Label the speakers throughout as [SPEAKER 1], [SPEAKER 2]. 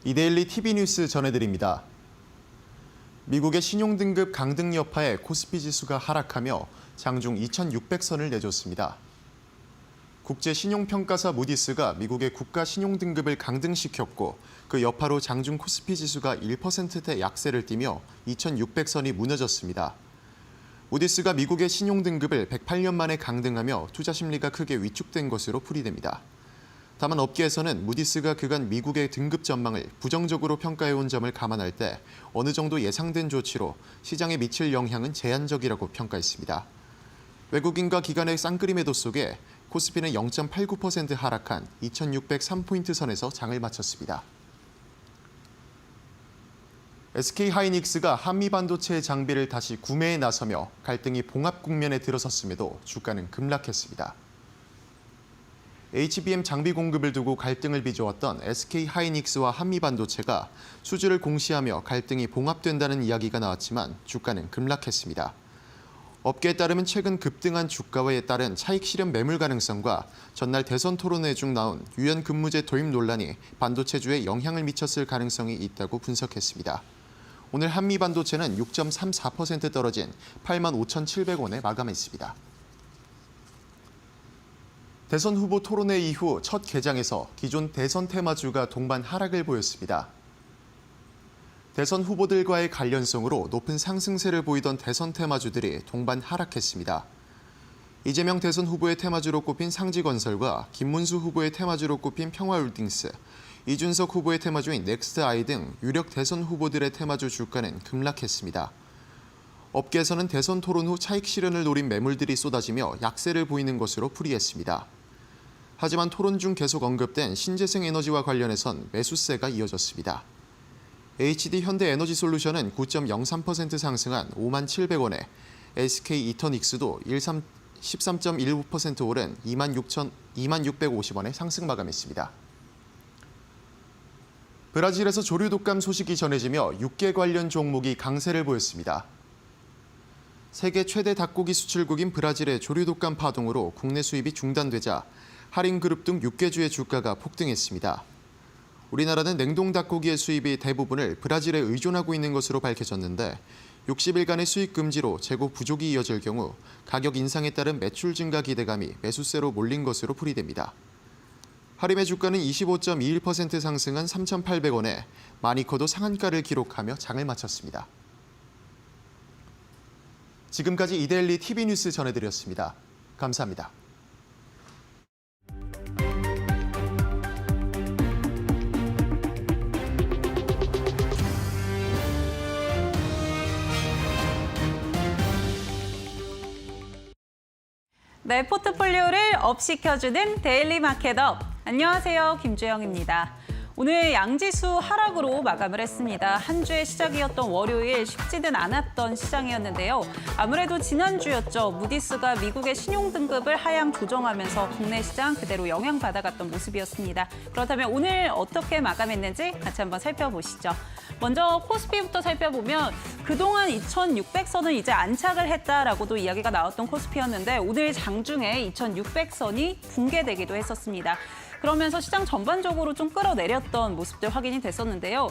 [SPEAKER 1] 이데일리 TV 뉴스 전해드립니다. 미국의 신용등급 강등 여파에 코스피 지수가 하락하며 장중 2,600선을 내줬습니다. 국제신용평가사 무디스가 미국의 국가 신용등급을 강등시켰고 그 여파로 장중 코스피 지수가 1%대 약세를 띠며 2,600선이 무너졌습니다. 무디스가 미국의 신용등급을 108년 만에 강등하며 투자 심리가 크게 위축된 것으로 풀이됩니다. 다만 업계에서는 무디스가 그간 미국의 등급 전망을 부정적으로 평가해온 점을 감안할 때 어느 정도 예상된 조치로 시장에 미칠 영향은 제한적이라고 평가했습니다. 외국인과 기관의 쌍끌이 매도 속에 코스피는 0.89% 하락한 2,603포인트 선에서 장을 마쳤습니다. SK하이닉스가 한미반도체 장비를 다시 구매에 나서며 갈등이 봉합 국면에 들어섰음에도 주가는 급락했습니다. HBM 장비 공급을 두고 갈등을 빚어왔던 SK하이닉스와 한미반도체가 수주를 공시하며 갈등이 봉합된다는 이야기가 나왔지만 주가는 급락했습니다. 업계에 따르면 최근 급등한 주가에 따른 차익 실현 매물 가능성과 전날 대선 토론회 중 나온 유연 근무제 도입 논란이 반도체주에 영향을 미쳤을 가능성이 있다고 분석했습니다. 오늘 한미반도체는 6.34% 떨어진 85,700원에 마감했습니다. 대선 후보 토론회 이후 첫 개장에서 기존 대선 테마주가 동반 하락을 보였습니다. 대선 후보들과의 관련성으로 높은 상승세를 보이던 대선 테마주들이 동반 하락했습니다. 이재명 대선 후보의 테마주로 꼽힌 상지건설과 김문수 후보의 테마주로 꼽힌 평화홀딩스, 이준석 후보의 테마주인 넥스트아이 등 유력 대선 후보들의 테마주 주가는 급락했습니다. 업계에서는 대선 토론 후 차익 실현을 노린 매물들이 쏟아지며 약세를 보이는 것으로 풀이했습니다. 하지만 토론 중 계속 언급된 신재생 에너지와 관련해선 매수세가 이어졌습니다. HD현대에너지솔루션은 9.03% 상승한 57,000원에 SK이터닉스도 13.19% 오른 26,650원에 상승 마감했습니다. 브라질에서 조류 독감 소식이 전해지며 육계 관련 종목이 강세를 보였습니다. 세계 최대 닭고기 수출국인 브라질의 조류 독감 파동으로 국내 수입이 중단되자 할인그룹 등 육계주의 주가가 폭등했습니다. 우리나라는 냉동 닭고기의 수입이 대부분을 브라질에 의존하고 있는 것으로 밝혀졌는데 60일간의 수입 금지로 재고 부족이 이어질 경우 가격 인상에 따른 매출 증가 기대감이 매수세로 몰린 것으로 풀이됩니다. 하림의 주가는 25.21% 상승한 3,800원에 마니커도 상한가를 기록하며 장을 마쳤습니다. 지금까지 이데일리 TV 뉴스 전해드렸습니다. 감사합니다.
[SPEAKER 2] 네, 포트폴리오를 업시켜주는 데일리 마켓업. 안녕하세요, 김주영입니다. 오늘 양지수 하락으로 마감을 했습니다. 한 주의 시작이었던 월요일 쉽지는 않았던 시장이었는데요. 아무래도 지난주였죠. 무디스가 미국의 신용등급을 하향 조정하면서 국내 시장 그대로 영향받아갔던 모습이었습니다. 그렇다면 오늘 어떻게 마감했는지 같이 한번 살펴보시죠. 먼저 코스피부터 살펴보면 그동안 2,600선을 이제 안착을 했다라고도 이야기가 나왔던 코스피였는데 오늘 장중에 2,600선이 붕괴되기도 했었습니다. 그러면서 시장 전반적으로 좀 끌어내렸던 모습들 확인이 됐었는데요.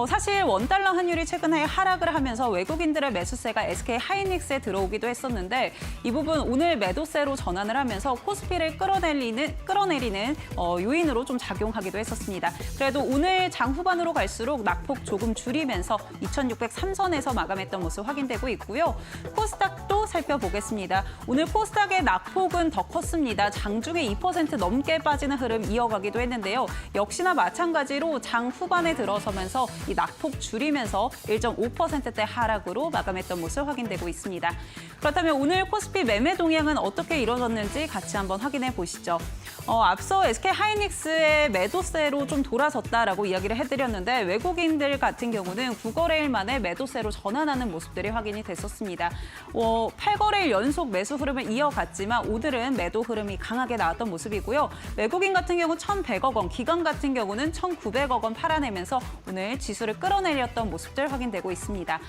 [SPEAKER 2] 사실 원달러 환율이 최근에 하락을 하면서 외국인들의 매수세가 SK하이닉스에 들어오기도 했었는데 이 부분 오늘 매도세로 전환을 하면서 코스피를 끌어내리는 요인으로 좀 작용하기도 했었습니다. 그래도 오늘 장 후반으로 갈수록 낙폭 조금 줄이면서 2,603선에서 마감했던 모습 확인되고 있고요. 코스닥도 살펴보겠습니다. 오늘 코스닥의 낙폭은 더 컸습니다. 장중에 2% 넘게 빠지는 흐름 이어가기도 했는데요. 역시나 마찬가지로 장 후반에 들어서면서 이 낙폭 줄이면서 1.5%대 하락으로 마감했던 모습 확인되고 있습니다. 그렇다면 오늘 코스피 매매 동향은 어떻게 이루어졌는지 같이 한번 확인해 보시죠. 앞서 SK하이닉스의 매도세로 좀 돌아섰다라고 이야기를 해드렸는데 외국인들 같은 경우는 9거래일 만에 매도세로 전환하는 모습들이 확인이 됐었습니다. 8거래일 연속 매수 흐름을 이어갔지만 오늘은 매도 흐름이 강하게 나왔던 모습이고요. 외국인 같은 경우 1,100억 원, 기관 같은 경우는 1,900억 원 팔아내면서 오늘 지수를 끌어내렸던 모습들 확인되고 있습니다.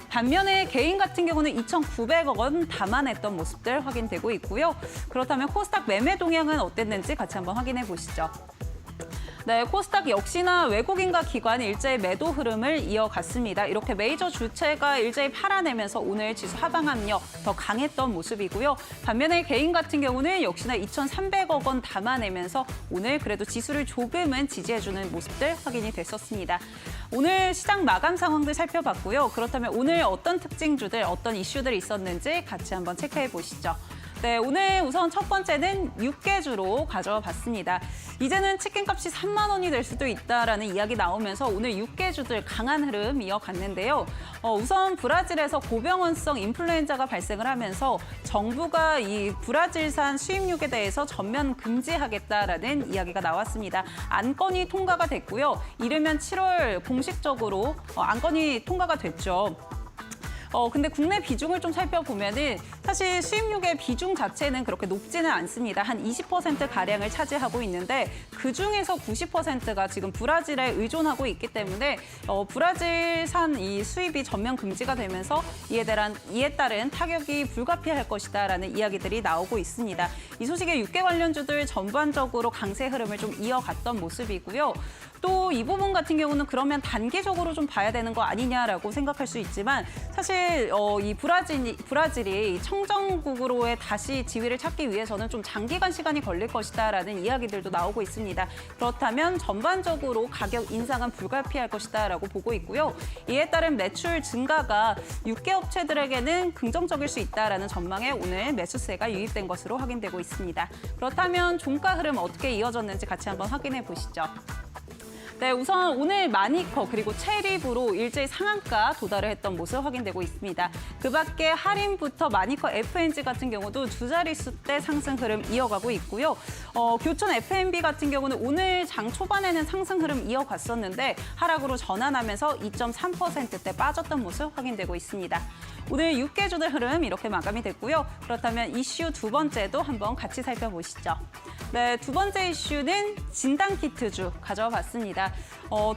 [SPEAKER 2] 반면에 개인 같은 경우는 2,900억 원 담아냈던 모습들 확인되고 있고요. 그렇다면 코스닥 매매 동향은 어땠는지 같이 한번 확인해 보시죠. 네, 코스닥 역시나 외국인과 기관 일제히 매도 흐름을 이어갔습니다. 이렇게 메이저 주체가 일제히 팔아내면서 오늘 지수 하방 압력 더 강했던 모습이고요. 반면에 개인 같은 경우는 역시나 2,300억 원 담아내면서 오늘 그래도 지수를 조금은 지지해주는 모습들 확인이 됐었습니다. 오늘 시장 마감 상황들 살펴봤고요. 그렇다면 오늘 어떤 특징주들, 어떤 이슈들이 있었는지 같이 한번 체크해 보시죠. 네, 오늘 우선 첫 번째는 육개주로 가져와 봤습니다. 이제는 치킨값이 3만 원이 될 수도 있다라는 이야기 나오면서 오늘 육개주들 강한 흐름 이어갔는데요. 우선 브라질에서 고병원성 인플루엔자가 발생을 하면서 정부가 이 브라질산 수입육에 대해서 전면 금지하겠다라는 이야기가 나왔습니다. 안건이 통과가 됐고요. 이르면 7월 공식적으로 안건이 통과가 됐죠. 근데 국내 비중을 좀 살펴보면은 사실 수입육의 비중 자체는 그렇게 높지는 않습니다. 한 20%가량을 차지하고 있는데 그중에서 90%가 지금 브라질에 의존하고 있기 때문에 브라질산 이 수입이 전면 금지가 되면서 이에 따른 타격이 불가피할 것이다라는 이야기들이 나오고 있습니다. 이 소식에 육계 관련주들 전반적으로 강세 흐름을 좀 이어갔던 모습이고요. 또 이 부분 같은 경우는 그러면 단기적으로 좀 봐야 되는 거 아니냐라고 생각할 수 있지만 사실 이 브라질이 청정국으로의 다시 지위를 찾기 위해서는 좀 장기간 시간이 걸릴 것이다라는 이야기들도 나오고 있습니다. 그렇다면 전반적으로 가격 인상은 불가피할 것이다라고 보고 있고요. 이에 따른 매출 증가가 육계 업체들에게는 긍정적일 수 있다라는 전망에 오늘 매수세가 유입된 것으로 확인되고 있습니다. 그렇다면 종가 흐름 어떻게 이어졌는지 같이 한번 확인해 보시죠. 네, 우선 오늘 마니커 그리고 체리브로 일제히 상한가 도달을 했던 모습 확인되고 있습니다. 그 밖에 할인부터 마니커 FNG 같은 경우도 두 자릿수대 상승 흐름 이어가고 있고요. 교촌 FNB 같은 경우는 오늘 장 초반에는 상승 흐름 이어갔었는데 하락으로 전환하면서 2.3%대 빠졌던 모습 확인되고 있습니다. 오늘 6개주들 흐름 이렇게 마감이 됐고요. 그렇다면 이슈 두 번째도 한번 같이 살펴보시죠. 네, 두 번째 이슈는 진단키트주 가져와 봤습니다.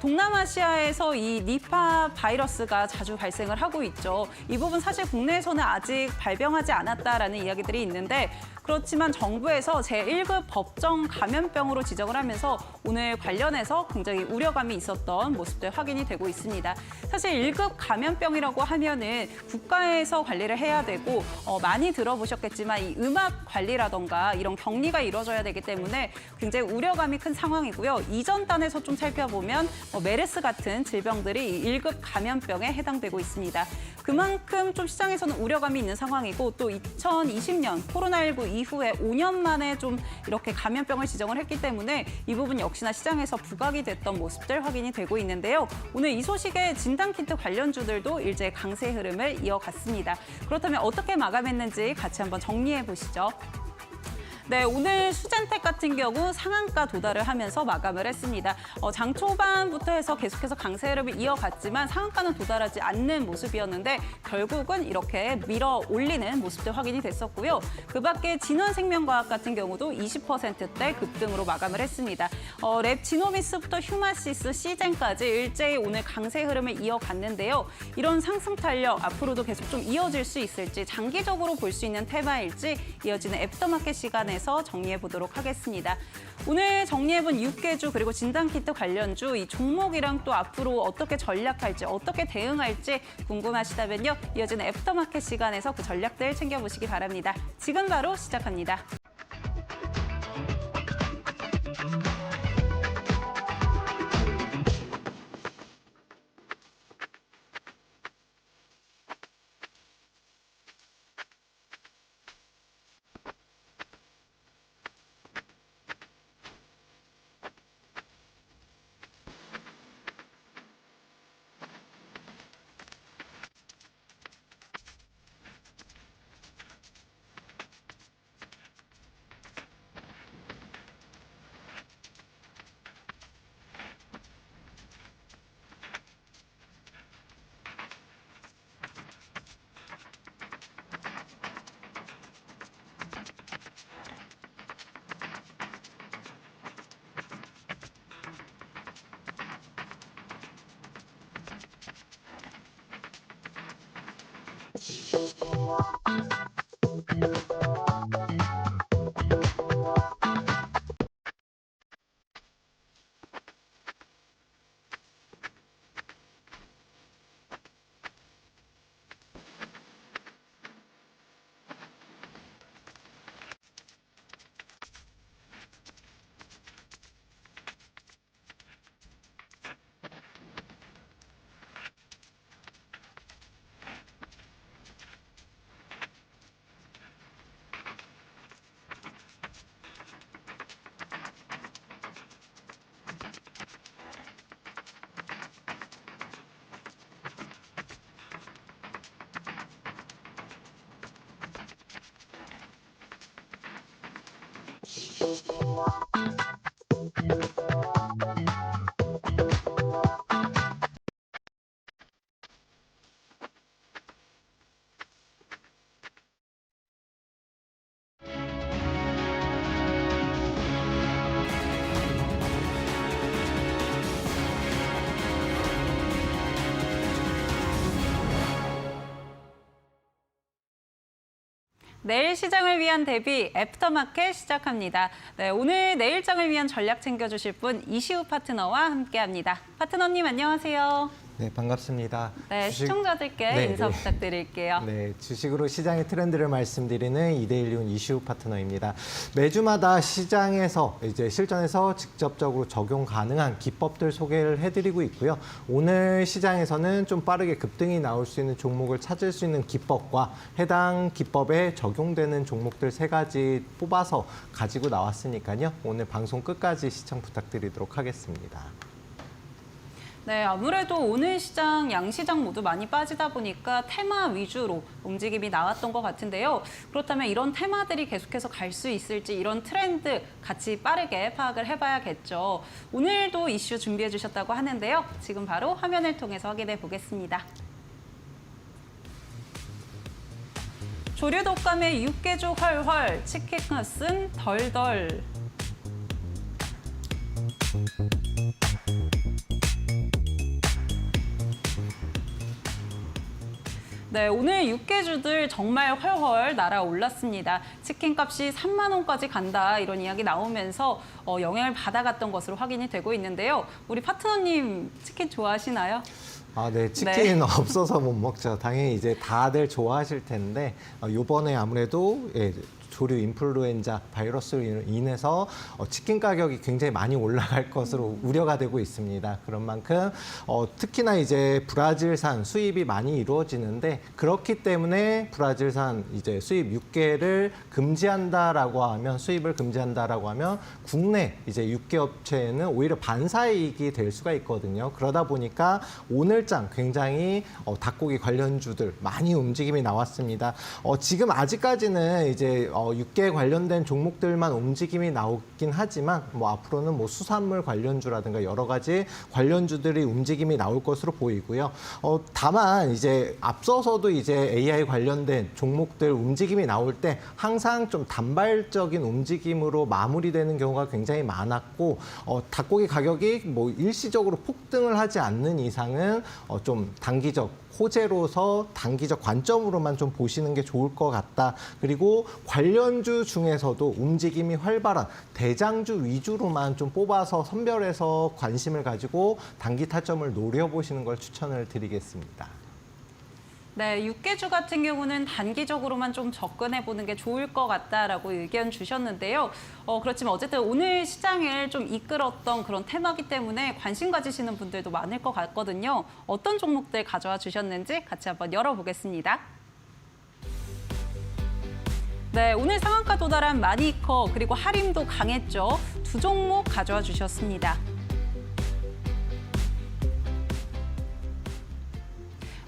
[SPEAKER 2] 동남아시아에서 이 니파 바이러스가 자주 발생을 하고 있죠. 이 부분 사실 국내에서는 아직 발병하지 않았다라는 이야기들이 있는데 그렇지만 정부에서 제1급 법정 감염병으로 지정을 하면서 오늘 관련해서 굉장히 우려감이 있었던 모습들 확인이 되고 있습니다. 사실 1급 감염병이라고 하면은 국가에서 관리를 해야 되고 많이 들어보셨겠지만 이 음악 관리라던가 이런 격리가 이루어져야 되기 때문에 굉장히 우려감이 큰 상황이고요. 이전 단에서 좀 살펴보면 메르스 같은 질병들이 1급 감염병에 해당되고 있습니다. 그만큼 좀 시장에서는 우려감이 있는 상황이고 또 2020년 코로나19 이후에 5년 만에 좀 이렇게 감염병을 지정을 했기 때문에 이 부분 역시나 시장에서 부각이 됐던 모습들 확인이 되고 있는데요. 오늘 이 소식에 진단키트 관련주들도 일제히 강세 흐름을 이어갔습니다. 그렇다면 어떻게 마감했는지 같이 한번 정리해 보시죠. 네, 오늘 수젠텍 같은 경우 상한가 도달을 하면서 마감을 했습니다. 장 초반부터 해서 계속해서 강세 흐름을 이어갔지만 상한가는 도달하지 않는 모습이었는데 결국은 이렇게 밀어 올리는 모습들 확인이 됐었고요. 그 밖에 진원생명과학 같은 경우도 20%대 급등으로 마감을 했습니다. 랩 지노미스부터 휴마시스, 시젠까지 일제히 오늘 강세 흐름을 이어갔는데요. 이런 상승 탄력 앞으로도 계속 좀 이어질 수 있을지 장기적으로 볼 수 있는 테마일지 이어지는 애프터마켓 시간에 정리해 보도록 하겠습니다. 오늘 정리해본 6개주 그리고 진단키트 관련주 이 종목이랑 또 앞으로 어떻게 전략할지 어떻게 대응할지 궁금하시다면요. 이어지는 애프터마켓 시간에서 그 전략들 챙겨보시기 바랍니다. 지금 바로 시작합니다. 내일 시장을 위한 대비 애프터마켓 시작합니다. 네, 오늘 내일장을 위한 전략 챙겨주실 분 이시우 파트너와 함께합니다. 파트너님 안녕하세요.
[SPEAKER 3] 네, 반갑습니다.
[SPEAKER 2] 네, 시청자들께
[SPEAKER 3] 네,
[SPEAKER 2] 인사
[SPEAKER 3] 네.
[SPEAKER 2] 부탁드릴게요.
[SPEAKER 3] 네, 주식으로 시장의 트렌드를 말씀드리는 이데일리온 이시우 파트너입니다. 매주마다 시장에서 이제 실전에서 직접적으로 적용 가능한 기법들 소개를 해드리고 있고요. 오늘 시장에서는 좀 빠르게 급등이 나올 수 있는 종목을 찾을 수 있는 기법과 해당 기법에 적용되는 종목들 3가지 뽑아서 가지고 나왔으니까요. 오늘 방송 끝까지 시청 부탁드리도록 하겠습니다.
[SPEAKER 2] 네, 아무래도 오늘 시장, 양시장 모두 많이 빠지다 보니까 테마 위주로 움직임이 나왔던 것 같은데요. 그렇다면 이런 테마들이 계속해서 갈 수 있을지 이런 트렌드 같이 빠르게 파악을 해봐야겠죠. 오늘도 이슈 준비해 주셨다고 하는데요. 지금 바로 화면을 통해서 확인해 보겠습니다. 조류 독감의 육개주 헐헐, 치킨값은 덜덜. 네, 오늘 육개주들 정말 훨훨 날아올랐습니다. 치킨값이 3만 원까지 간다 이런 이야기 나오면서 영향을 받아갔던 것으로 확인이 되고 있는데요. 우리 파트너님 치킨 좋아하시나요?
[SPEAKER 3] 아, 네. 치킨 없어서 못 먹죠. 당연히 이제 다들 좋아하실 텐데 이번에 아무래도 조류 인플루엔자 바이러스로 인해서 치킨 가격이 굉장히 많이 올라갈 것으로 우려가 되고 있습니다. 그런 만큼 특히나 이제 브라질산 수입이 많이 이루어지는데 그렇기 때문에 브라질산 이제 수입 육개를 금지한다라고 하면 수입을 금지한다라고 하면 국내 이제 육개 업체에는 오히려 반사이익이 될 수가 있거든요. 그러다 보니까 오늘장 굉장히 닭고기 관련주들 많이 움직임이 나왔습니다. 지금 아직까지는 이제 육개 관련된 종목들만 움직임이 나오긴 하지만 뭐 앞으로는 뭐 수산물 관련주라든가 여러 가지 관련주들이 움직임이 나올 것으로 보이고요. 다만 이제 앞서서도 이제 AI 관련된 종목들 움직임이 나올 때 항상 좀 단발적인 움직임으로 마무리되는 경우가 굉장히 많았고 닭고기 가격이 뭐 일시적으로 폭등을 하지 않는 이상은 좀 단기적 호재로서 단기적 관점으로만 좀 보시는 게 좋을 것 같다. 그리고 관련주 중에서도 움직임이 활발한 대장주 위주로만 좀 뽑아서 선별해서 관심을 가지고 단기 타점을 노려보시는 걸 추천을 드리겠습니다.
[SPEAKER 2] 네, 육개주 같은 경우는 단기적으로만 좀 접근해 보는 게 좋을 것 같다라고 의견 주셨는데요. 그렇지만 어쨌든 오늘 시장을 좀 이끌었던 그런 테마기 때문에 관심 가지시는 분들도 많을 것 같거든요. 어떤 종목들 가져와 주셨는지 같이 한번 열어보겠습니다. 네, 오늘 상한가 도달한 마니커 그리고 하림도 강했죠. 2종목 가져와 주셨습니다.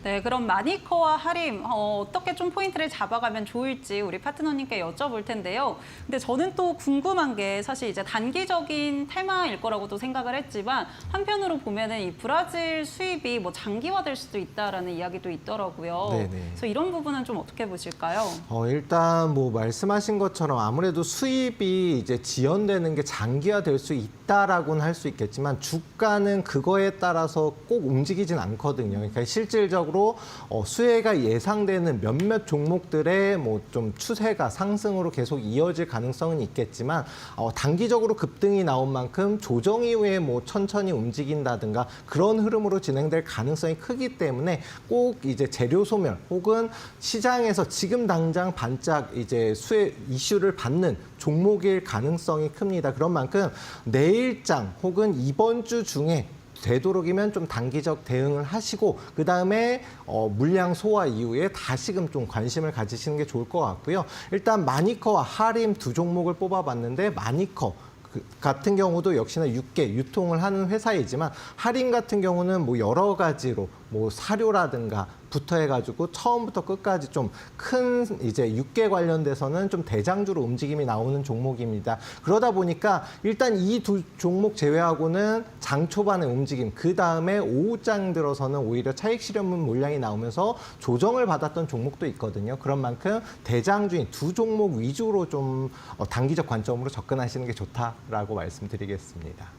[SPEAKER 2] 네, 그럼 마니커와 하림 어떻게 좀 포인트를 잡아가면 좋을지 우리 파트너님께 여쭤볼 텐데요. 근데 저는 또 궁금한 게 사실 이제 단기적인 테마일 거라고도 생각을 했지만 한편으로 보면은 이 브라질 수입이 뭐 장기화될 수도 있다라는 이야기도 있더라고요.
[SPEAKER 3] 네네.
[SPEAKER 2] 그래서 이런 부분은 좀 어떻게 보실까요?
[SPEAKER 3] 일단 뭐 말씀하신 것처럼 아무래도 수입이 이제 지연되는 게 장기화될 수 있다라고는 할 수 있겠지만 주가는 그거에 따라서 꼭 움직이진 않거든요. 그러니까 실질적으로 수혜가 예상되는 몇몇 종목들의 뭐 좀 추세가 상승으로 계속 이어질 가능성은 있겠지만 단기적으로 급등이 나온 만큼 조정 이후에 뭐 천천히 움직인다든가 그런 흐름으로 진행될 가능성이 크기 때문에 꼭 이제 재료 소멸 혹은 시장에서 지금 당장 반짝 이제 수혜 이슈를 받는 종목일 가능성이 큽니다. 그런 만큼 내일장 혹은 이번 주 중에 되도록이면 좀 단기적 대응을 하시고 그다음에 물량 소화 이후에 다시금 좀 관심을 가지시는 게 좋을 것 같고요. 일단 마니커와 하림 2종목을 뽑아봤는데 마니커 같은 경우도 역시나 육개 유통을 하는 회사이지만 하림 같은 경우는 뭐 여러 가지로 뭐 사료라든가 부터 해가지고 처음부터 끝까지 좀 큰 이제 육계 관련돼서는 좀 대장주로 움직임이 나오는 종목입니다. 그러다 보니까 일단 이 두 종목 제외하고는 장 초반의 움직임, 그 다음에 오후장 들어서는 오히려 차익 실현분 물량이 나오면서 조정을 받았던 종목도 있거든요. 그런 만큼 대장주인 두 종목 위주로 좀 단기적 관점으로 접근하시는 게 좋다라고 말씀드리겠습니다.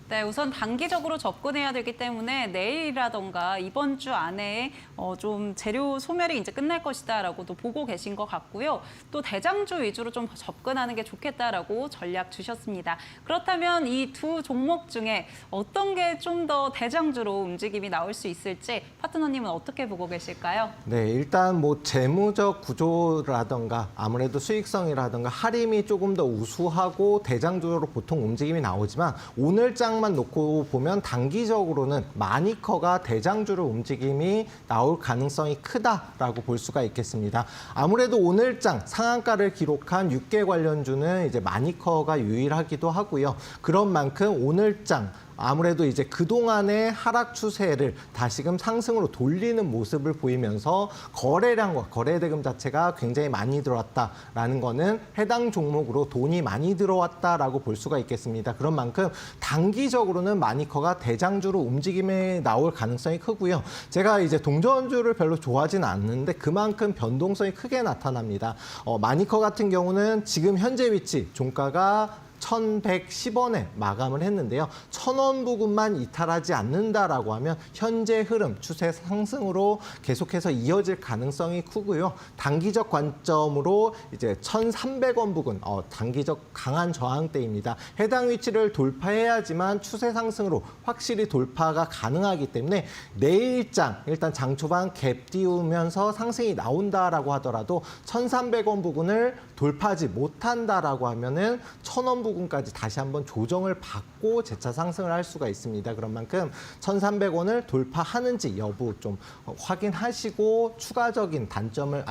[SPEAKER 2] 네, 우선 단기적으로 접근해야 되기 때문에 내일이라던가 이번 주 안에 좀 재료 소멸이 이제 끝날 것이다라고도 보고 계신 것 같고요. 또 대장주 위주로 좀 접근하는 게 좋겠다라고 전략 주셨습니다. 그렇다면 이 두 종목 중에 어떤 게 좀 더 대장주로 움직임이 나올 수 있을지 파트너님은 어떻게 보고 계실까요?
[SPEAKER 3] 네, 일단 뭐 재무적 구조라던가 아무래도 수익성이라던가 할인이 조금 더 우수하고 대장주로 보통 움직임이 나오지만 오늘장만 놓고 보면 단기적으로는 마니커가 대장주로 움직임이 나올 가능성이 크다라고 볼 수가 있겠습니다. 아무래도 오늘장 상한가를 기록한 6개 관련주는 이제 마니커가 유일하기도 하고요. 그런 만큼 오늘장 아무래도 이제 그동안의 하락 추세를 다시금 상승으로 돌리는 모습을 보이면서 거래량과 거래대금 자체가 굉장히 많이 들어왔다라는 거는 해당 종목으로 돈이 많이 들어왔다라고 볼 수가 있겠습니다. 그런 만큼 단기적으로는 마니커가 대장주로 움직임에 나올 가능성이 크고요. 제가 이제 동전주를 별로 좋아하지는 않는데 그만큼 변동성이 크게 나타납니다. 마니커 같은 경우는 지금 현재 위치 종가가 1,110원에 마감을 했는데요. 1,000원 부근만 이탈하지 않는다라고 하면 현재 흐름, 추세 상승으로 계속해서 이어질 가능성이 크고요. 단기적 관점으로 이제 1,300원 부근, 단기적 강한 저항대입니다. 해당 위치를 돌파해야지만 추세 상승으로 확실히 돌파가 가능하기 때문에 내일장, 일단 장 초반 갭 띄우면서 상승이 나온다라고 하더라도 1,300원 부근을 돌파하지 못한다라고 하면은 1,000원 부근까지 다시 한번 조정을 받고 재차 상승을 할 수가 있습니다. 그런 만큼 1,300원을 돌파하는지 여부 좀 확인하시고 추가적인 타점을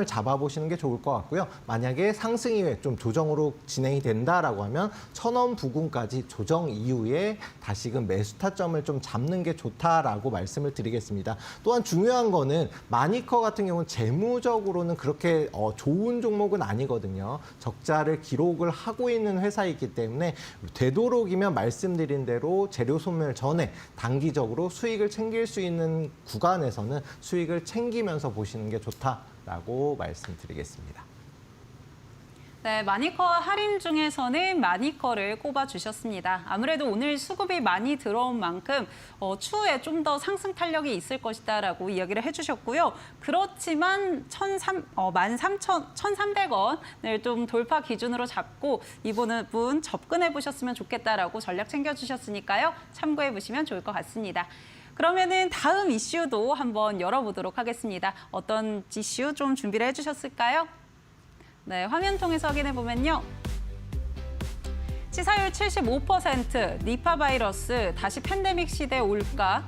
[SPEAKER 3] 잡아보시는 게 좋을 것 같고요. 만약에 상승 이후에 좀 조정으로 진행이 된다라고 하면 1,000원 부근까지 조정 이후에 다시금 매수 타점을 좀 잡는 게 좋다라고 말씀을 드리겠습니다. 또한 중요한 거는 마니커 같은 경우는 재무적으로는 그렇게 좋은 종목은 아니거든요. 적자를 기록을 하고 있는 회사이기 때문에 되도록이면 말씀드린 대로 재료 소멸 전에 단기적으로 수익을 챙길 수 있는 구간에서는 수익을 챙기면서 보시는 게 좋다라고 말씀드리겠습니다.
[SPEAKER 2] 네, 마니커와 할인 중에서는 마니커를 꼽아주셨습니다. 아무래도 오늘 수급이 많이 들어온 만큼 추후에 좀 더 상승 탄력이 있을 것이다라고 이야기를 해주셨고요. 그렇지만 13,300원을 좀 돌파 기준으로 잡고 이 부분 접근해 보셨으면 좋겠다라고 전략 챙겨주셨으니까요. 참고해 보시면 좋을 것 같습니다. 그러면은 다음 이슈도 한번 열어보도록 하겠습니다. 어떤 이슈 좀 준비를 해주셨을까요? 네, 화면 통해서 확인해 보면요. 치사율 75%, 니파 바이러스, 다시 팬데믹 시대에 올까?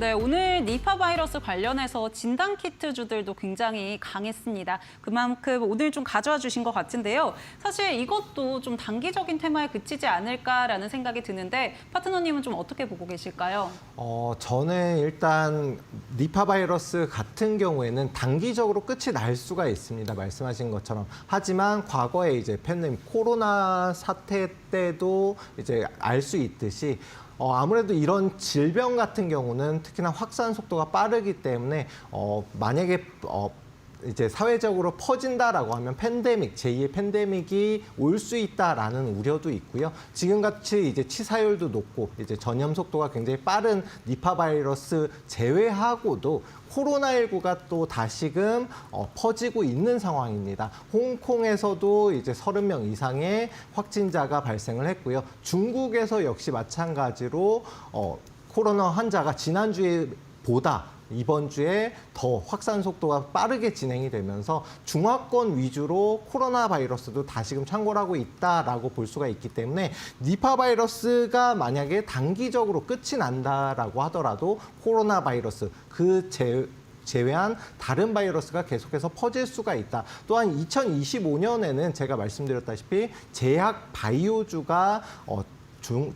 [SPEAKER 2] 네, 오늘 니파 바이러스 관련해서 진단키트주들도 굉장히 강했습니다. 그만큼 오늘 좀 가져와 주신 것 같은데요. 사실 이것도 좀 단기적인 테마에 그치지 않을까라는 생각이 드는데 파트너님은 좀 어떻게 보고 계실까요?
[SPEAKER 3] 저는 일단 니파 바이러스 같은 경우에는 단기적으로 끝이 날 수가 있습니다. 말씀하신 것처럼. 하지만 과거에 이제 팬데믹 코로나 사태 때도 이제 알 수 있듯이 아무래도 이런 질병 같은 경우는 특히나 확산 속도가 빠르기 때문에 만약에 이제 사회적으로 퍼진다라고 하면 팬데믹, 제2의 팬데믹이 올 수 있다라는 우려도 있고요. 지금같이 이제 치사율도 높고 이제 전염 속도가 굉장히 빠른 니파 바이러스 제외하고도 코로나19가 또 다시금 퍼지고 있는 상황입니다. 홍콩에서도 이제 30명 이상의 확진자가 발생을 했고요. 중국에서 역시 마찬가지로 코로나 환자가 지난주에 보다 이번 주에 더 확산 속도가 빠르게 진행이 되면서 중화권 위주로 코로나 바이러스도 다시금 창궐하고 있다라고 볼 수가 있기 때문에 니파 바이러스가 만약에 단기적으로 끝이 난다라고 하더라도 코로나 바이러스 제외한 다른 바이러스가 계속해서 퍼질 수가 있다. 또한 2025년에는 제가 말씀드렸다시피 제약 바이오주가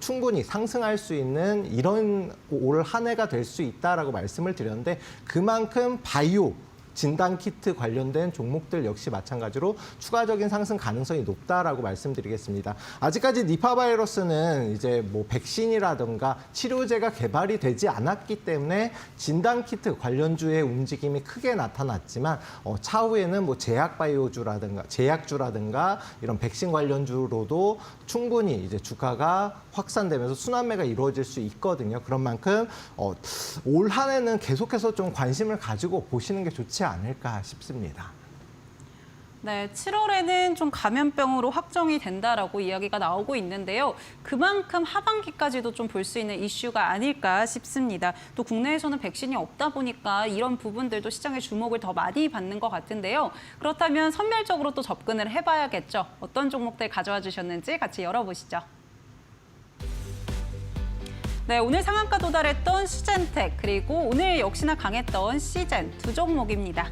[SPEAKER 3] 충분히 상승할 수 있는 이런 올 한 해가 될 수 있다라고 말씀을 드렸는데 그만큼 바이오 진단 키트 관련된 종목들 역시 마찬가지로 추가적인 상승 가능성이 높다라고 말씀드리겠습니다. 아직까지 니파 바이러스는 이제 뭐 백신이라든가 치료제가 개발이 되지 않았기 때문에 진단 키트 관련주의 움직임이 크게 나타났지만 차후에는 뭐 제약주라든가 이런 백신 관련주로도 충분히 이제 주가가 확산되면서 순환매가 이루어질 수 있거든요. 그런 만큼 올 한 해는 계속해서 좀 관심을 가지고 보시는 게 좋지 않을까 싶습니다.
[SPEAKER 2] 네, 7월에는 좀 감염병으로 확정이 된다라고 이야기가 나오고 있는데요. 그만큼 하반기까지도 좀 볼 수 있는 이슈가 아닐까 싶습니다. 또 국내에서는 백신이 없다 보니까 이런 부분들도 시장의 주목을 더 많이 받는 것 같은데요. 그렇다면 선별적으로 또 접근을 해봐야겠죠. 어떤 종목들 가져와 주셨는지 같이 열어보시죠. 네, 오늘 상한가 도달했던 수젠텍 그리고 오늘 역시나 강했던 시젠 두 종목입니다.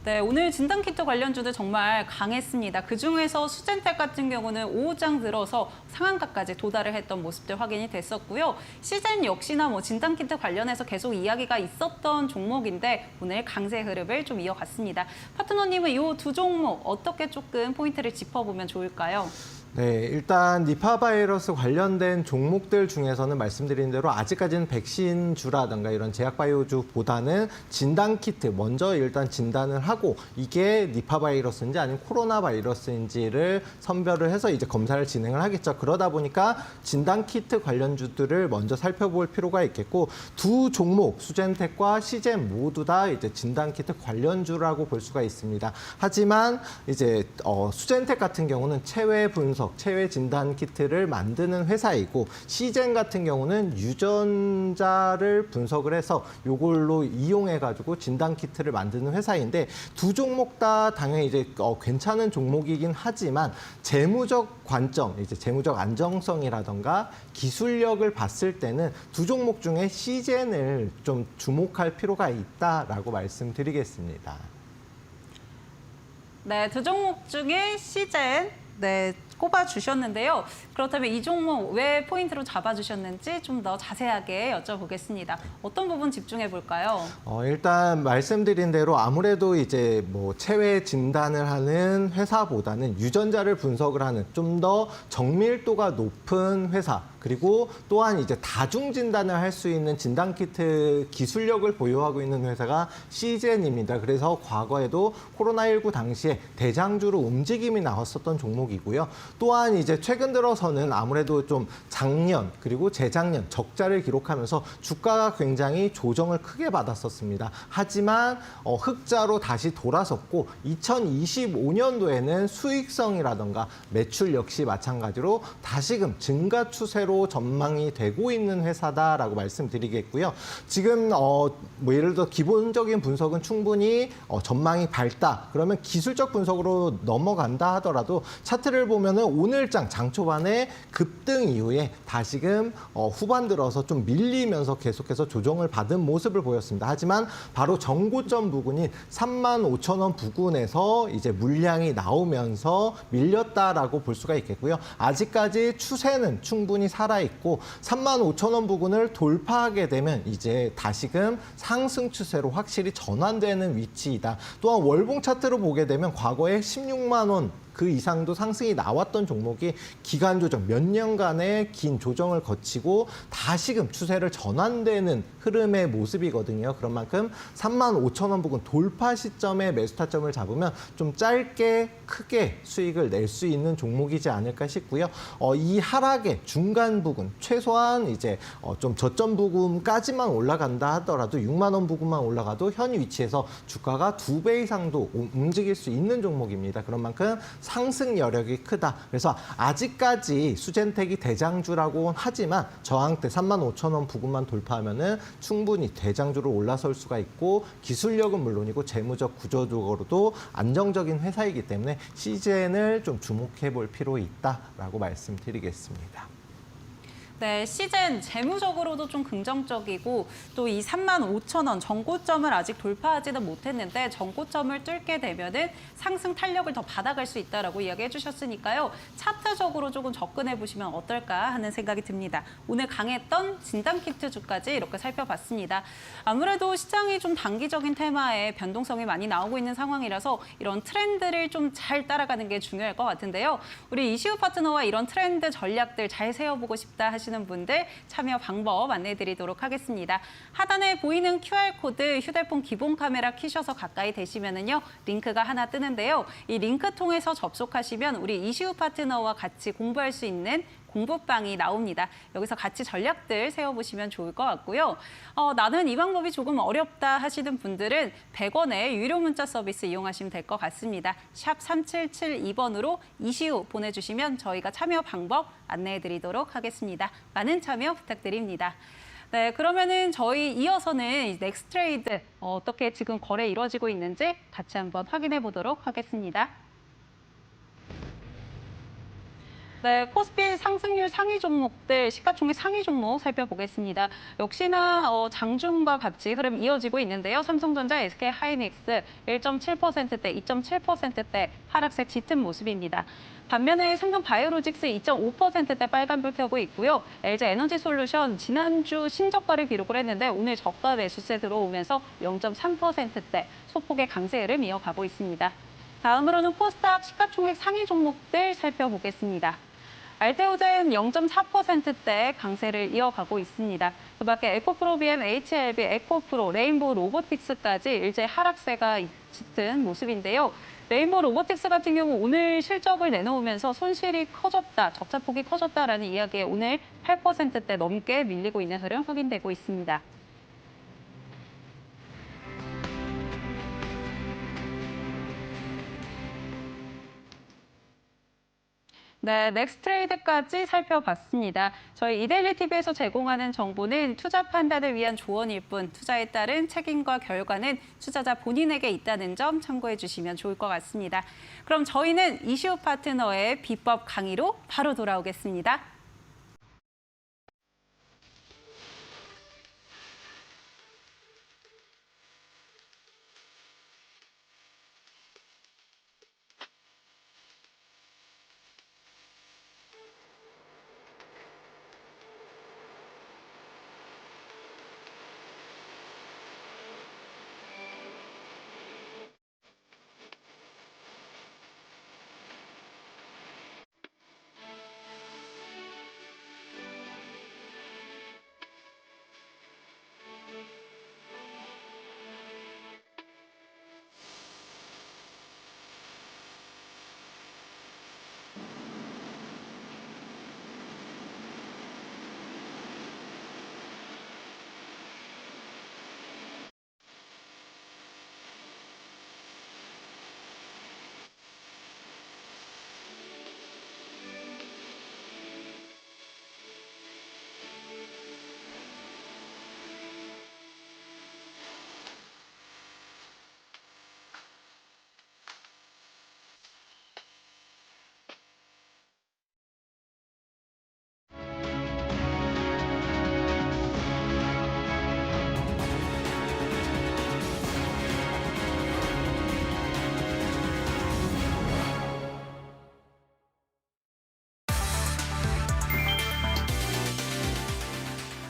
[SPEAKER 2] 네, 오늘 진단키트 관련주들 정말 강했습니다. 그중에서 수젠텍 같은 경우는 오후장 들어서 상한가까지 도달을 했던 모습들 확인이 됐었고요. 시젠 역시나 뭐 진단키트 관련해서 계속 이야기가 있었던 종목인데 오늘 강세 흐름을 좀 이어갔습니다. 파트너님은 이 두 종목 어떻게 조금 포인트를 짚어보면 좋을까요?
[SPEAKER 3] 네, 일단 니파 바이러스 관련된 종목들 중에서는 말씀드린 대로 아직까지는 백신주라든가 이런 제약바이오주보다는 진단키트 먼저 일단 진단을 하고 이게 니파 바이러스인지 아니면 코로나 바이러스인지를 선별을 해서 이제 검사를 진행을 하겠죠. 그러다 보니까 진단키트 관련주들을 먼저 살펴볼 필요가 있겠고 두 종목 수젠텍과 시젠 모두 다 이제 진단키트 관련주라고 볼 수가 있습니다. 하지만 이제 수젠텍 같은 경우는 체외 분석 체외 진단 키트를 만드는 회사이고 시젠 같은 경우는 유전자를 분석을 해서 이걸로 이용해 가지고 진단 키트를 만드는 회사인데 두 종목 다 당연히 이제 괜찮은 종목이긴 하지만 재무적 관점, 이제 재무적 안정성이라던가 기술력을 봤을 때는 두 종목 중에 시젠을 좀 주목할 필요가 있다라고 말씀드리겠습니다.
[SPEAKER 2] 네, 두 종목 중에 시젠 네, 꼽아주셨는데요. 그렇다면 이 종목 왜 포인트로 잡아주셨는지 좀 더 자세하게 여쭤보겠습니다. 어떤 부분 집중해 볼까요?
[SPEAKER 3] 일단 말씀드린 대로 아무래도 이제 뭐 체외 진단을 하는 회사보다는 유전자를 분석을 하는 좀 더 정밀도가 높은 회사 그리고 또한 이제 다중 진단을 할 수 있는 진단 키트 기술력을 보유하고 있는 회사가 시젠입니다. 그래서 과거에도 코로나19 당시에 대장주로 움직임이 나왔었던 종목이고요. 또한 이제 최근 들어서는 아무래도 좀 작년 그리고 재작년 적자를 기록하면서 주가가 굉장히 조정을 크게 받았었습니다. 하지만 흑자로 다시 돌아섰고 2025년도에는 수익성이라던가 매출 역시 마찬가지로 다시금 증가 추세로 전망이 되고 있는 회사다라고 말씀드리겠고요. 지금 뭐 예를 들어 기본적인 분석은 충분히 전망이 밝다. 그러면 기술적 분석으로 넘어간다 하더라도 차트를 보면은 오늘장 장 초반에 급등 이후에 다시금 후반 들어서 좀 밀리면서 계속해서 조정을 받은 모습을 보였습니다. 하지만 바로 정고점 부근인 35,000원 부근에서 이제 물량이 나오면서 밀렸다라고 볼 수가 있겠고요. 아직까지 추세는 충분히 살아있고 35,000원 부근을 돌파하게 되면 이제 다시금 상승 추세로 확실히 전환되는 위치이다. 또한 월봉 차트로 보게 되면 과거에 16만 원 그 이상도 상승이 나왔던 종목이 기간 조정 몇 년간의 긴 조정을 거치고 다시금 추세를 전환되는 흐름의 모습이거든요. 그런 만큼 35,000원 부근 돌파 시점에 매수 타점을 잡으면 좀 짧게 크게 수익을 낼 수 있는 종목이지 않을까 싶고요. 이 하락의 중간 부근 최소한 이제 좀 저점 부근까지만 올라간다 하더라도 6만 원 부근만 올라가도 현 위치에서 주가가 2배 이상도 움직일 수 있는 종목입니다. 그런 만큼 상승 여력이 크다. 그래서 아직까지 수젠텍이 대장주라고 하지만 저항대 35,000원 부근만 돌파하면은 충분히 대장주로 올라설 수가 있고 기술력은 물론이고 재무적 구조적으로도 안정적인 회사이기 때문에 시젠을 좀 주목해 볼 필요 있다라고 말씀드리겠습니다.
[SPEAKER 2] 네, 시즌 재무적으로도 좀 긍정적이고 또 이 35,000원 전고점을 아직 돌파하지는 못했는데 전고점을 뚫게 되면은 상승 탄력을 더 받아갈 수 있다라고 이야기해 주셨으니까요. 차트적으로 조금 접근해 보시면 어떨까 하는 생각이 듭니다. 오늘 강했던 진단키트주까지 이렇게 살펴봤습니다. 아무래도 시장이 좀 단기적인 테마에 변동성이 많이 나오고 있는 상황이라서 이런 트렌드를 좀 잘 따라가는 게 중요할 것 같은데요. 우리 이시우 파트너와 이런 트렌드 전략들 잘 세워보고 싶다 하시는 분들 참여 방법 안내해드리도록 하겠습니다. 하단에 보이는 QR코드 휴대폰 기본 카메라 켜셔서 가까이 대시면은요 링크가 하나 뜨는데요. 이 링크 통해서 접속하시면 우리 이시우 파트너와 같이 공부할 수 있는 공부방이 나옵니다. 여기서 같이 전략들 세워보시면 좋을 것 같고요. 나는 이 방법이 조금 어렵다 하시는 분들은 100원의 유료 문자 서비스 이용하시면 될 것 같습니다. 샵 3772번으로 이시우 보내주시면 저희가 참여 방법 안내해드리도록 하겠습니다. 많은 참여 부탁드립니다. 네, 그러면은 저희 이어서는 넥스트레이드 어떻게 지금 거래 이루어지고 있는지 같이 한번 확인해 보도록 하겠습니다. 네, 코스피 상승률 상위 종목들, 시가총액 상위 종목 살펴보겠습니다. 역시나 장중과 같이 흐름 이어지고 있는데요. 삼성전자, SK하이닉스 1.7%대, 2.7%대 하락세 짙은 모습입니다. 반면에 삼성바이오로직스 2.5%대 빨간불 켜고 있고요. LG에너지솔루션 지난주 신저가를 기록을 했는데 오늘 저가 매수세 들어오면서 0.3%대 소폭의 강세 흐름 이어가고 있습니다. 다음으로는 코스닥 시가총액 상위 종목들 살펴보겠습니다. 알테오젠 0.4%대 강세를 이어가고 있습니다. 그 밖에 에코프로비엠, HLB, 에코프로, 레인보우 로보틱스까지 일제 하락세가 짙은 모습인데요. 레인보우 로보틱스 같은 경우 오늘 실적을 내놓으면서 손실이 커졌다, 적자폭이 커졌다라는 이야기에 오늘 8%대 넘게 밀리고 있는 흐름 확인되고 있습니다. 네, 넥스트레이드까지 살펴봤습니다. 저희 이데일리 TV에서 제공하는 정보는 투자 판단을 위한 조언일 뿐 투자에 따른 책임과 결과는 투자자 본인에게 있다는 점 참고해 주시면 좋을 것 같습니다. 그럼 저희는 이시우 파트너의 비법 강의로 바로 돌아오겠습니다.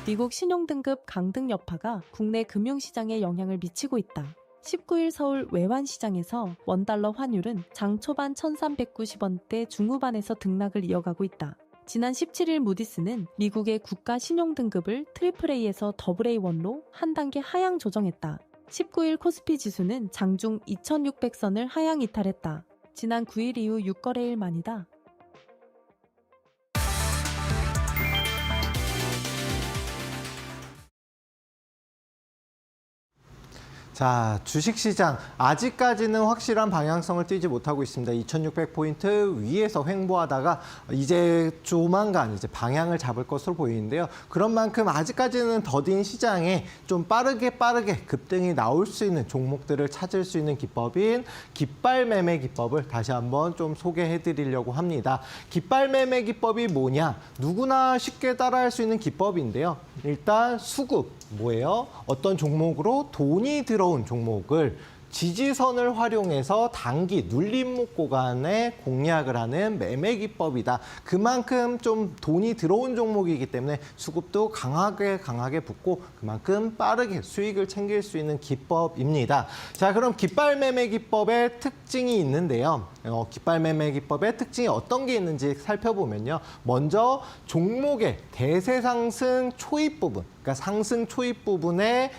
[SPEAKER 4] 미국 신용등급 강등 여파가 국내 금융시장에 영향을 미치고 있다. 19일 서울 외환시장에서 원달러 환율은 장 초반 1390원대 중후반에서 등락을 이어가고 있다. 지난 17일 무디스는 미국의 국가 신용등급을 AAA에서 AA1로 한 단계 하향 조정했다. 19일 코스피 지수는 장중 2600선을 하향 이탈했다. 지난 9일 이후 6거래일 만이다.
[SPEAKER 3] 자, 주식시장 아직까지는 확실한 방향성을 띠지 못하고 있습니다. 2600포인트 위에서 횡보하다가 이제 조만간 이제 방향을 잡을 것으로 보이는데요. 그런 만큼 아직까지는 더딘 시장에 좀 빠르게 급등이 나올 수 있는 종목들을 찾을 수 있는 기법인 깃발 매매 기법을 다시 한번 좀 소개해 드리려고 합니다. 깃발 매매 기법이 뭐냐? 누구나 쉽게 따라할 수 있는 기법인데요. 일단 수급 뭐예요? 어떤 종목으로 돈이 들어온 종목을 지지선을 활용해서 단기 눌림목 구간에 공략을 하는 매매 기법이다. 그만큼 좀 돈이 들어온 종목이기 때문에 수급도 강하게 붙고 그만큼 빠르게 수익을 챙길 수 있는 기법입니다. 자, 그럼 깃발 매매 기법의 특징이 있는데요. 깃발 매매 기법의 특징이 어떤 게 있는지 살펴보면요. 먼저 종목의 대세 상승 초입 부분, 그러니까 상승 초입 부분에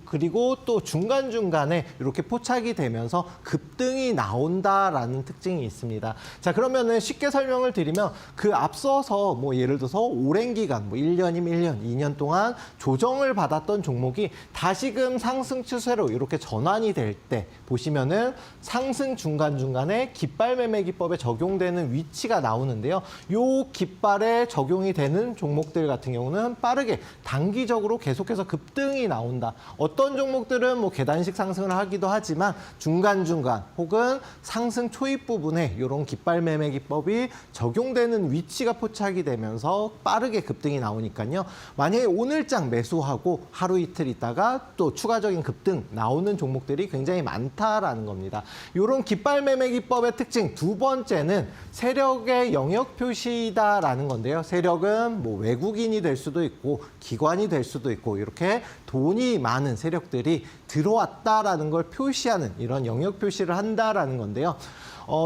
[SPEAKER 3] 그리고 또 중간중간에 이렇게 포착이 되면서 급등이 나온다라는 특징이 있습니다. 자, 그러면은 쉽게 설명을 드리면 그 앞서서 뭐 예를 들어서 오랜 기간, 뭐 1년이면 1년, 2년 동안 조정을 받았던 종목이 다시금 상승 추세로 이렇게 전환이 될 때 보시면은 상승 중간중간에 깃발 매매 기법에 적용되는 위치가 나오는데요. 요 깃발에 적용이 되는 종목들 같은 경우는 빠르게 단기적으로 계속해서 급등이 나온다. 어떤 종목들은 뭐 계단식 상승을 하기도 하지만 중간중간 혹은 상승 초입 부분에 이런 깃발 매매 기법이 적용되는 위치가 포착이 되면서 빠르게 급등이 나오니까요. 만약에 오늘장 매수하고 하루 이틀 있다가 또 추가적인 급등 나오는 종목들이 굉장히 많다라는 겁니다. 이런 깃발 매매 기법의 특징 두 번째는 세력의 영역 표시다라는 건데요. 세력은 뭐 외국인이 될 수도 있고 기관이 될 수도 있고 이렇게 돈이 많은 세력들이 들어왔다라는 걸 표시하는 이런 영역 표시를 한다라는 건데요.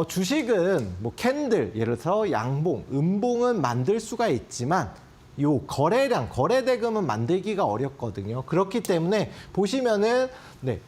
[SPEAKER 3] 주식은 뭐 캔들, 예를 들어서 양봉, 음봉은 만들 수가 있지만 요 거래량, 거래대금은 만들기가 어렵거든요. 그렇기 때문에 보시면은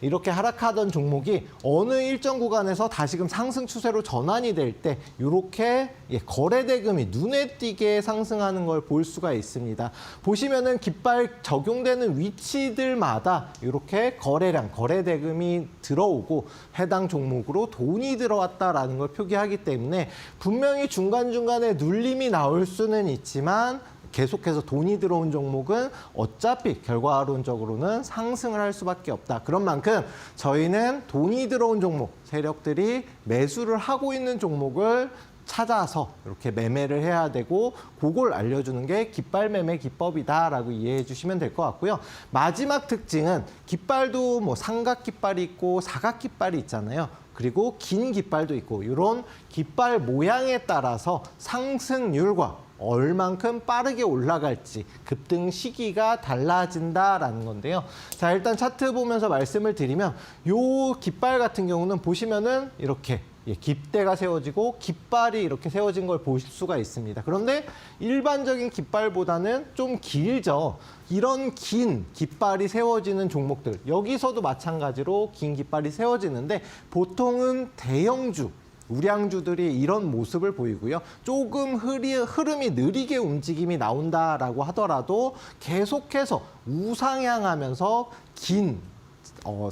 [SPEAKER 3] 이렇게 하락하던 종목이 어느 일정 구간에서 다시금 상승 추세로 전환이 될 때 이렇게 거래대금이 눈에 띄게 상승하는 걸 볼 수가 있습니다. 보시면은 깃발 적용되는 위치들마다 이렇게 거래량, 거래대금이 들어오고 해당 종목으로 돈이 들어왔다라는 걸 표기하기 때문에 분명히 중간중간에 눌림이 나올 수는 있지만 계속해서 돈이 들어온 종목은 어차피 결과론적으로는 상승을 할 수밖에 없다. 그런 만큼 저희는 돈이 들어온 종목, 세력들이 매수를 하고 있는 종목을 찾아서 이렇게 매매를 해야 되고 그걸 알려주는 게 깃발 매매 기법이다라고 이해해 주시면 될 것 같고요. 마지막 특징은 깃발도 뭐 삼각 깃발이 있고 사각 깃발이 있잖아요. 그리고 긴 깃발도 있고 이런 깃발 모양에 따라서 상승률과 얼만큼 빠르게 올라갈지 급등 시기가 달라진다라는 건데요. 자, 일단 차트 보면서 말씀을 드리면 요 깃발 같은 경우는 보시면은 이렇게 깃대가 세워지고 깃발이 이렇게 세워진 걸 보실 수가 있습니다. 그런데 일반적인 깃발보다는 좀 길죠. 이런 긴 깃발이 세워지는 종목들, 여기서도 마찬가지로 긴 깃발이 세워지는데 보통은 대형주, 우량주들이 이런 모습을 보이고요. 조금 흐름이 느리게 움직임이 나온다라고 하더라도 계속해서 우상향하면서 긴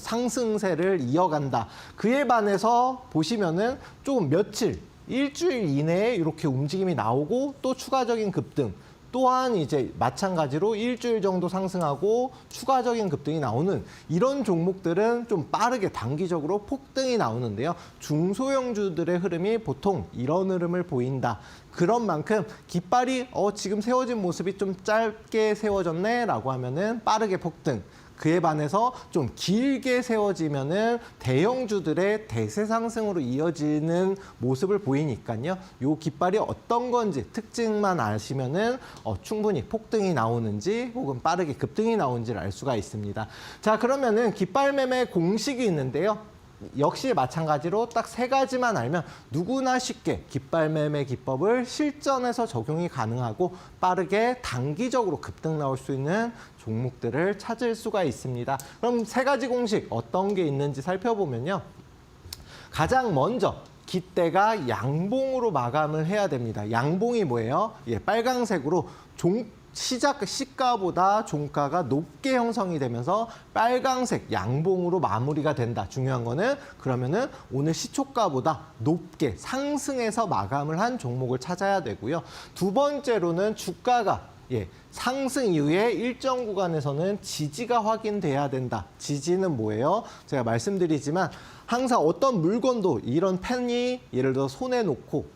[SPEAKER 3] 상승세를 이어간다. 그에 반해서 보시면은 좀 며칠, 일주일 이내에 이렇게 움직임이 나오고 또 추가적인 급등. 또한 이제 마찬가지로 일주일 정도 상승하고 추가적인 급등이 나오는 이런 종목들은 좀 빠르게 단기적으로 폭등이 나오는데요. 중소형주들의 흐름이 보통 이런 흐름을 보인다. 그런 만큼 깃발이 지금 세워진 모습이 좀 짧게 세워졌네 라고 하면은 빠르게 폭등. 그에 반해서 좀 길게 세워지면은 대형주들의 대세 상승으로 이어지는 모습을 보이니까요. 요 깃발이 어떤 건지 특징만 아시면은 충분히 폭등이 나오는지 혹은 빠르게 급등이 나오는지를 알 수가 있습니다. 자, 그러면은 깃발 매매 공식이 있는데요. 역시 마찬가지로 딱 세 가지만 알면 누구나 쉽게 깃발 매매 기법을 실전에서 적용이 가능하고 빠르게 단기적으로 급등 나올 수 있는 종목들을 찾을 수가 있습니다. 그럼 세 가지 공식 어떤 게 있는지 살펴보면요. 가장 먼저 깃대가 양봉으로 마감을 해야 됩니다. 양봉이 뭐예요? 빨강색으로 시가보다 종가가 높게 형성이 되면서 빨강색 양봉으로 마무리가 된다. 중요한 거는 그러면은 오늘 시초가보다 높게 상승해서 마감을 한 종목을 찾아야 되고요. 두 번째로는 주가가 상승 이후에 일정 구간에서는 지지가 확인돼야 된다. 지지는 뭐예요? 제가 말씀드리지만 항상 어떤 물건도 이런 펜이 예를 들어 손에 놓고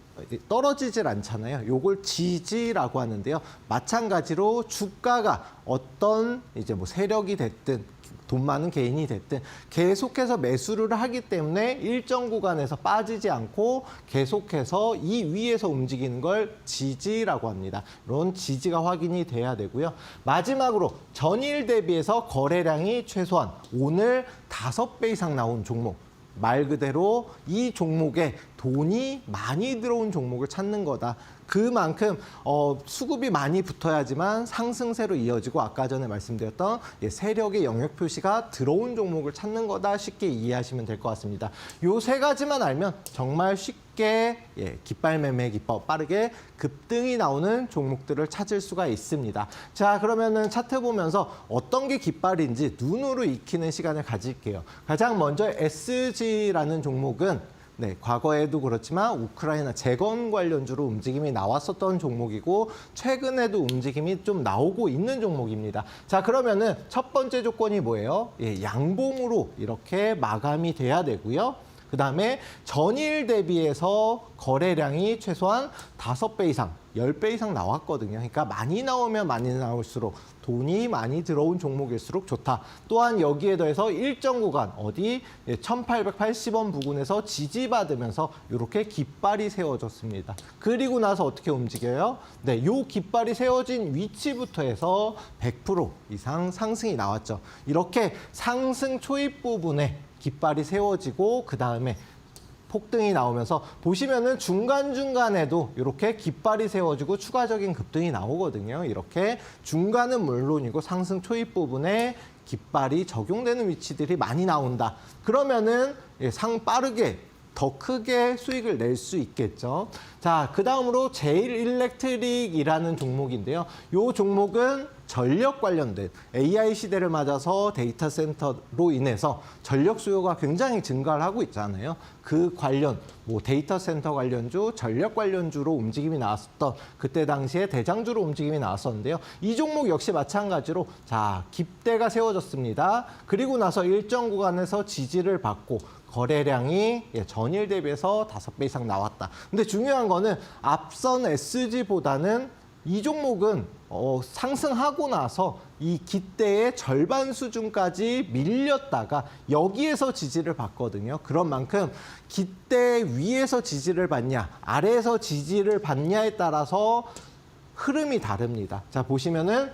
[SPEAKER 3] 떨어지질 않잖아요. 요걸 지지라고 하는데요. 마찬가지로 주가가 어떤 이제 뭐 세력이 됐든 돈 많은 개인이 됐든 계속해서 매수를 하기 때문에 일정 구간에서 빠지지 않고 계속해서 이 위에서 움직이는 걸 지지라고 합니다. 이런 지지가 확인이 돼야 되고요. 마지막으로 전일 대비해서 거래량이 최소한 오늘 5배 이상 나온 종목. 말 그대로 이 종목에 돈이 많이 들어온 종목을 찾는 거다. 그만큼 수급이 많이 붙어야지만 상승세로 이어지고 아까 전에 말씀드렸던 세력의 영역 표시가 들어온 종목을 찾는 거다. 쉽게 이해하시면 될 것 같습니다. 요 세 가지만 알면 정말 쉽게 깃발 매매 기법 빠르게 급등이 나오는 종목들을 찾을 수가 있습니다. 자, 그러면은 차트 보면서 어떤 게 깃발인지 눈으로 익히는 시간을 가질게요. 가장 먼저 SG라는 종목은 과거에도 그렇지만 우크라이나 재건 관련주로 움직임이 나왔었던 종목이고 최근에도 움직임이 좀 나오고 있는 종목입니다. 자, 그러면은 첫 번째 조건이 뭐예요? 양봉으로 이렇게 마감이 돼야 되고요. 그다음에 전일 대비해서 거래량이 최소한 5배 이상, 10배 이상 나왔거든요. 그러니까 많이 나오면 많이 나올수록 돈이 많이 들어온 종목일수록 좋다. 또한 여기에 더해서 일정 구간 어디 1880원 부근에서 지지받으면서 이렇게 깃발이 세워졌습니다. 그리고 나서 어떻게 움직여요? 요 깃발이 세워진 위치부터 해서 100% 이상 상승이 나왔죠. 이렇게 상승 초입 부분에 깃발이 세워지고 그다음에 폭등이 나오면서 보시면은 중간중간에도 이렇게 깃발이 세워지고 추가적인 급등이 나오거든요. 이렇게 중간은 물론이고 상승 초입 부분에 깃발이 적용되는 위치들이 많이 나온다. 그러면은 빠르게 더 크게 수익을 낼 수 있겠죠. 자, 그 다음으로 제일일렉트릭이라는 종목인데요. 이 종목은 전력 관련된 AI 시대를 맞아서 데이터 센터로 인해서 전력 수요가 굉장히 증가를 하고 있잖아요. 그 관련 데이터 센터 관련주, 전력 관련주로 움직임이 나왔었던 그때 당시에 대장주로 움직임이 나왔었는데요. 이 종목 역시 마찬가지로 자, 깃대가 세워졌습니다. 그리고 나서 일정 구간에서 지지를 받고 거래량이 전일 대비해서 5배 이상 나왔다. 근데 중요한 거는 앞선 SG보다는 이 종목은 상승하고 나서 이 깃대의 절반 수준까지 밀렸다가 여기에서 지지를 받거든요. 그런 만큼 깃대 위에서 지지를 받냐, 아래에서 지지를 받냐에 따라서 흐름이 다릅니다. 자, 보시면은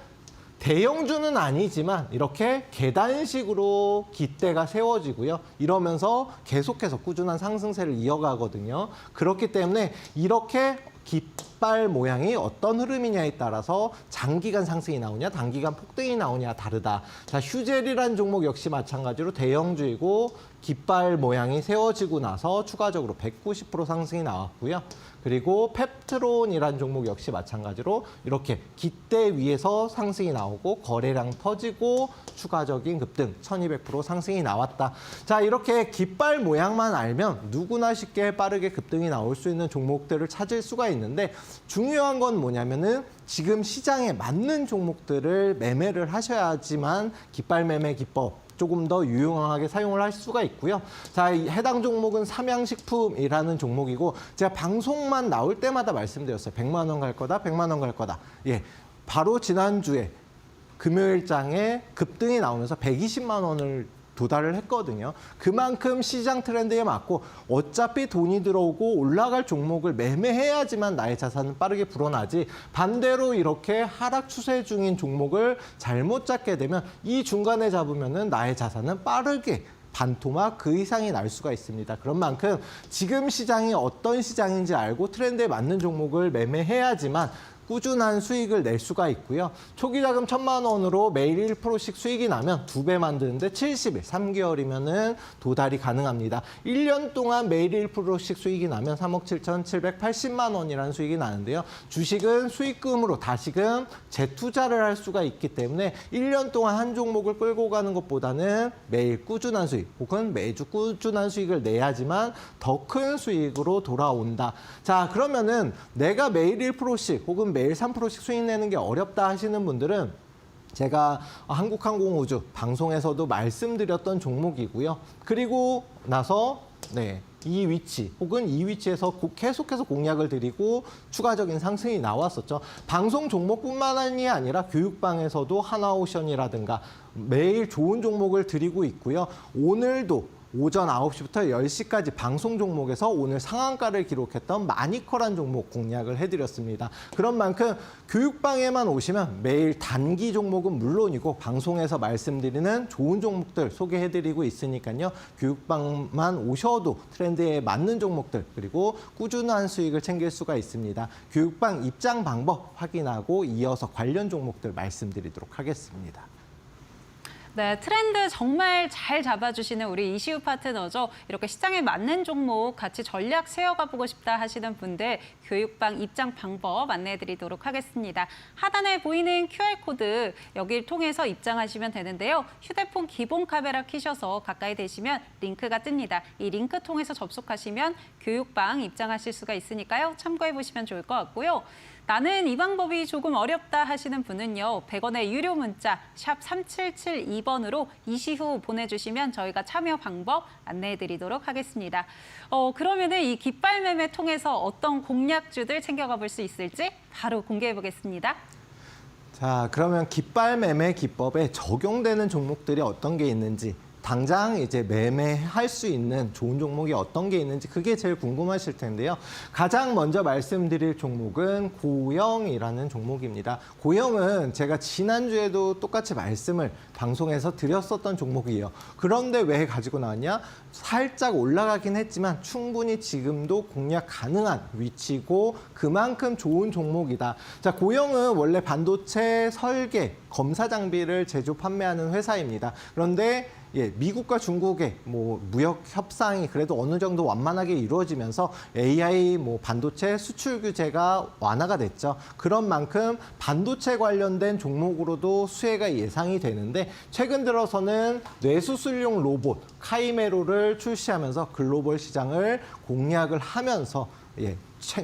[SPEAKER 3] 대형주는 아니지만 이렇게 계단식으로 깃대가 세워지고요. 이러면서 계속해서 꾸준한 상승세를 이어가거든요. 그렇기 때문에 이렇게 깃발 모양이 어떤 흐름이냐에 따라서 장기간 상승이 나오냐, 단기간 폭등이 나오냐 다르다. 자, 휴젤이라는 종목 역시 마찬가지로 대형주이고 깃발 모양이 세워지고 나서 추가적으로 190% 상승이 나왔고요. 그리고 펩트론이라는 종목 역시 마찬가지로 이렇게 깃대 위에서 상승이 나오고 거래량 터지고 추가적인 급등 1200% 상승이 나왔다. 자, 이렇게 깃발 모양만 알면 누구나 쉽게 빠르게 급등이 나올 수 있는 종목들을 찾을 수가 있는데 중요한 건 뭐냐면은 지금 시장에 맞는 종목들을 매매를 하셔야지만 깃발 매매 기법 조금 더 유용하게 사용을 할 수가 있고요. 자, 이 해당 종목은 삼양식품이라는 종목이고 제가 방송만 나올 때마다 말씀드렸어요. 100만 원 갈 거다, 100만 원 갈 거다. 바로 지난주에 금요일장에 급등이 나오면서 120만 원을 도달을 했거든요. 그만큼 시장 트렌드에 맞고 어차피 돈이 들어오고 올라갈 종목을 매매해야지만 나의 자산은 빠르게 불어나지 반대로 이렇게 하락 추세 중인 종목을 잘못 잡게 되면 이 중간에 잡으면은 나의 자산은 빠르게 반토막 그 이상이 날 수가 있습니다. 그런 만큼 지금 시장이 어떤 시장인지 알고 트렌드에 맞는 종목을 매매해야지만 꾸준한 수익을 낼 수가 있고요. 초기 자금 1,000만 원으로 매일 1%씩 수익이 나면 2배 만드는데 70일, 3개월이면은 도달이 가능합니다. 1년 동안 매일 1%씩 수익이 나면 3억 7,780만 원이라는 수익이 나는데요. 주식은 수익금으로 다시금 재투자를 할 수가 있기 때문에 1년 동안 한 종목을 끌고 가는 것보다는 매일 꾸준한 수익 혹은 매주 꾸준한 수익을 내야지만 더 큰 수익으로 돌아온다. 자, 그러면은 내가 매일 1%씩 혹은 매일 3%씩 수익 내는 게 어렵다 하시는 분들은 제가 한국항공우주 방송에서도 말씀드렸던 종목이고요. 그리고 나서 이 위치 혹은 이 위치에서 계속해서 공략을 드리고 추가적인 상승이 나왔었죠. 방송 종목뿐만이 아니라 교육방에서도 하나오션이라든가 매일 좋은 종목을 드리고 있고요. 오늘도 오전 9시부터 10시까지 방송 종목에서 오늘 상한가를 기록했던 마니커란 종목 공략을 해드렸습니다. 그런 만큼 교육방에만 오시면 매일 단기 종목은 물론이고 방송에서 말씀드리는 좋은 종목들 소개해드리고 있으니까요. 교육방만 오셔도 트렌드에 맞는 종목들 그리고 꾸준한 수익을 챙길 수가 있습니다. 교육방 입장 방법 확인하고 이어서 관련 종목들 말씀드리도록 하겠습니다.
[SPEAKER 2] 네, 트렌드 정말 잘 잡아주시는 우리 이시우 파트너죠. 이렇게 시장에 맞는 종목 같이 전략 세워가보고 싶다 하시는 분들 교육방 입장 방법 안내해드리도록 하겠습니다. 하단에 보이는 QR코드 여기를 통해서 입장하시면 되는데요. 휴대폰 기본 카메라 켜셔서 가까이 대시면 링크가 뜹니다. 이 링크 통해서 접속하시면 교육방 입장하실 수가 있으니까요. 참고해보시면 좋을 것 같고요. 나는 이 방법이 조금 어렵다 하시는 분은요. 100원의 유료 문자 샵 3772번으로 이시후 보내주시면 저희가 참여 방법 안내해드리도록 하겠습니다. 그러면은 이 깃발 매매 통해서 어떤 공략주들 챙겨가 볼 수 있을지 바로 공개해 보겠습니다.
[SPEAKER 3] 자, 그러면 깃발 매매 기법에 적용되는 종목들이 어떤 게 있는지 당장 이제 매매할 수 있는 좋은 종목이 어떤 게 있는지 그게 제일 궁금하실 텐데요. 가장 먼저 말씀드릴 종목은 고영이라는 종목입니다. 고영은 제가 지난주에도 똑같이 말씀을 방송에서 드렸었던 종목이에요. 그런데 왜 가지고 나왔냐? 살짝 올라가긴 했지만 충분히 지금도 공략 가능한 위치고 그만큼 좋은 종목이다. 자, 고영은 원래 반도체 설계, 검사 장비를 제조 판매하는 회사입니다. 그런데 미국과 중국의 무역 협상이 그래도 어느 정도 완만하게 이루어지면서 AI 반도체 수출 규제가 완화가 됐죠. 그런 만큼 반도체 관련된 종목으로도 수혜가 예상이 되는데 최근 들어서는 뇌수술용 로봇 카이메로를 출시하면서 글로벌 시장을 공략을 하면서